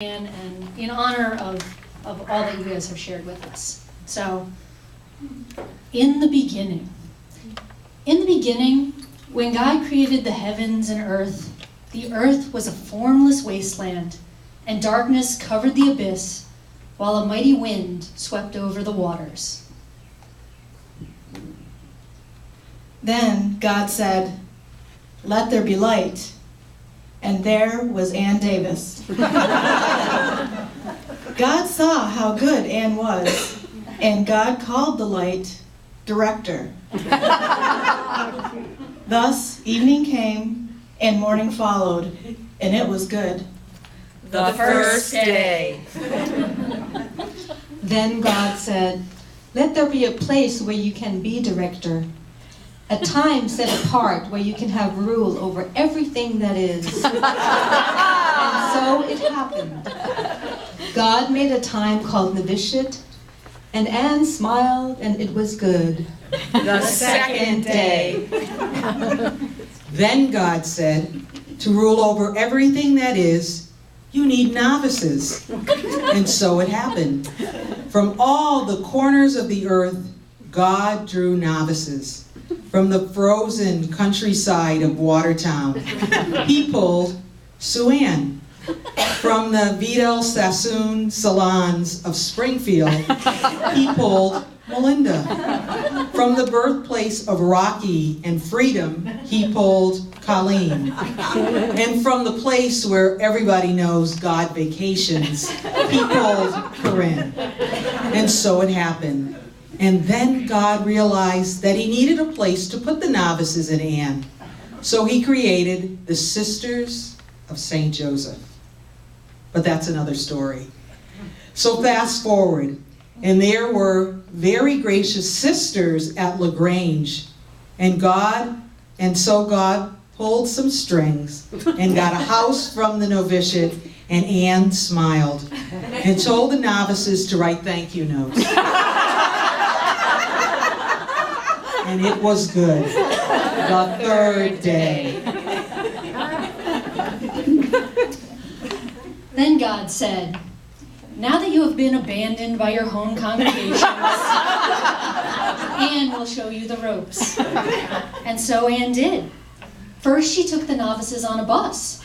And in honor of all that you guys have shared with us. So, in the beginning, when God created the heavens and earth, the earth was a formless wasteland, and darkness covered the abyss, while a mighty wind swept over the waters. Then God said, "Let there be light." And there was Ann Davis. God saw how good Ann was, and God called the light Director. Thus, evening came, and morning followed, and it was good. The first day. Then God said, "Let there be a place where you can be director, a time set apart where you can have rule over everything that is." And so it happened. God made a time called Novitiate, and Anne smiled, and it was good. The second day. Then God said, "To rule over everything that is, you need novices." And so it happened. From all the corners of the earth, God drew novices. From the frozen countryside of Watertown, he pulled Sue Ann. From the Vidal Sassoon salons of Springfield, he pulled Melinda. From the birthplace of Rocky and freedom, he pulled Colleen. And from the place where everybody knows God vacations, he pulled Corinne. And so it happened. And then God realized that he needed a place to put the novices in Anne. So he created the Sisters of St. Joseph. But that's another story. So fast forward, and there were very gracious sisters at LaGrange. And so God pulled some strings and got a house from the novitiate, and Anne smiled and told the novices to write thank you notes. And it was good. The third day. Then God said, "Now that you have been abandoned by your home congregations, Anne will show you the ropes." And so Anne did. First, she took the novices on a bus,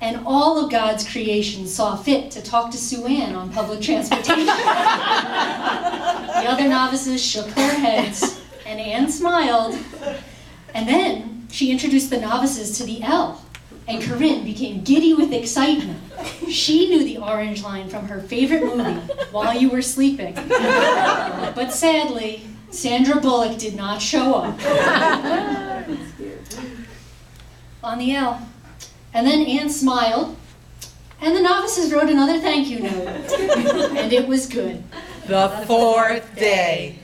and all of God's creation saw fit to talk to Sue Ann on public transportation. The other novices shook their heads, and Anne smiled. And then she introduced the novices to the L, and Corinne became giddy with excitement. She knew the orange line from her favorite movie, While You Were Sleeping. But sadly, Sandra Bullock did not show up on the L. And then Anne smiled, and the novices wrote another thank you note, and it was good. The fourth day.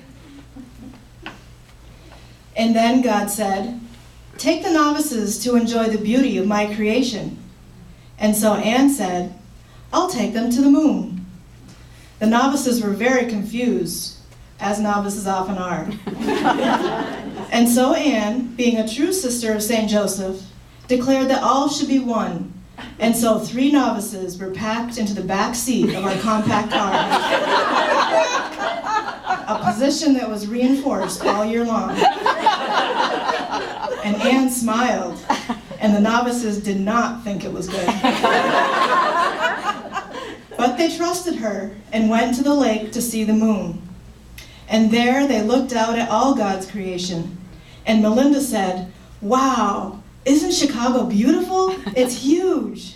And then God said, "Take the novices to enjoy the beauty of my creation." And so Anne said, "I'll take them to the moon." The novices were very confused, as novices often are. And so Anne, being a true sister of St. Joseph, declared that all should be one. And so 3 novices were packed into the back seat of our compact car, a position that was reinforced all year long. And Anne smiled, and the novices did not think it was good. But they trusted her and went to the lake to see the moon. And there they looked out at all God's creation. And Melinda said, "Wow, isn't Chicago beautiful? It's huge."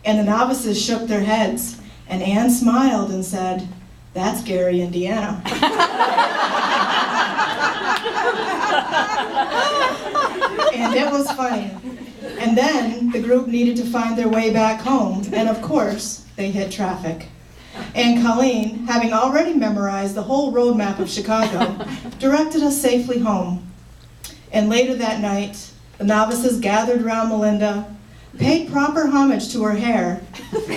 And the novices shook their heads, and Anne smiled and said, "That's Gary, Indiana." And it was funny. And then the group needed to find their way back home, and of course, they hit traffic. And Colleen, having already memorized the whole road map of Chicago, directed us safely home. And later that night, the novices gathered around Melinda, paid proper homage to her hair,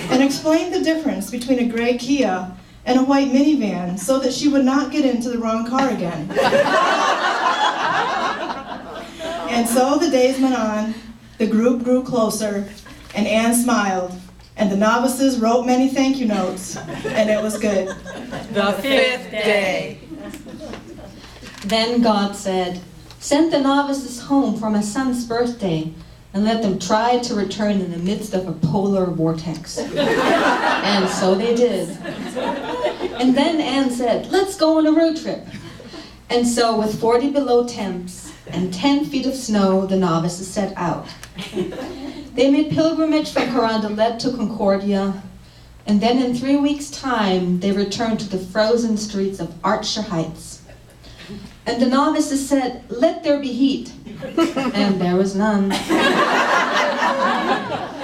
and explained the difference between a gray Kia and a white minivan so that she would not get into the wrong car again. And so the days went on, the group grew closer, and Anne smiled, And the novices wrote many thank you notes, and it was good. The fifth day. Then God said, "Send the novices home for my son's birthday, and let them try to return in the midst of a polar vortex." And so they did. And then Anne said, "Let's go on a road trip." And so with 40 below temps and 10 feet of snow, the novices set out. They made pilgrimage from Carondelet to Concordia, and then in 3 weeks' time, they returned to the frozen streets of Archer Heights. And the novices said, "Let there be heat." And there was none.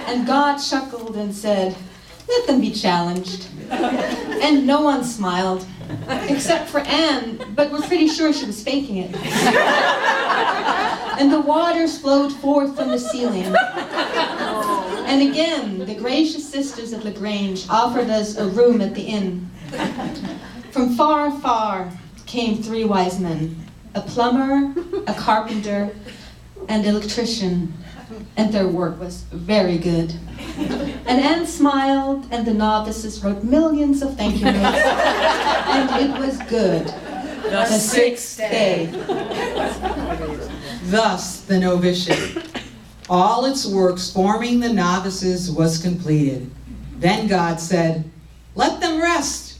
And God chuckled and said, "Let them be challenged." And no one smiled, except for Anne, but we're pretty sure she was faking it. And the waters flowed forth from the ceiling. And again, the gracious sisters at LaGrange offered us a room at the inn. From far, far came 3 wise men, a plumber, a carpenter, and an electrician, and their work was very good. And Anne smiled, and the novices wrote millions of thank you notes, and it was good. The sixth day. Thus the novitiate. All its works forming the novices was completed. Then God said, "Let them rest."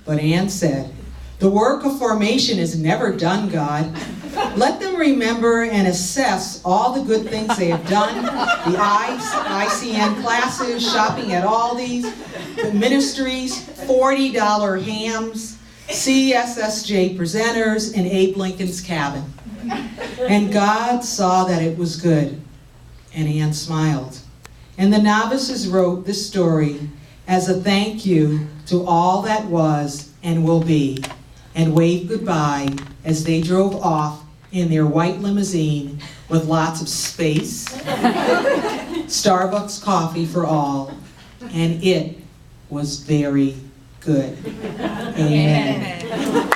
But Anne said, "The work of formation is never done, God. Let them remember and assess all the good things they have done, the ICN classes, shopping at Aldi's, the ministries, $40 hams, CSSJ presenters, and Abe Lincoln's cabin." And God saw that it was good, and Anne smiled. And the novices wrote this story as a thank you to all that was and will be, and waved goodbye as they drove off in their white limousine with lots of space, Starbucks coffee for all, and it was very good. Amen. Amen.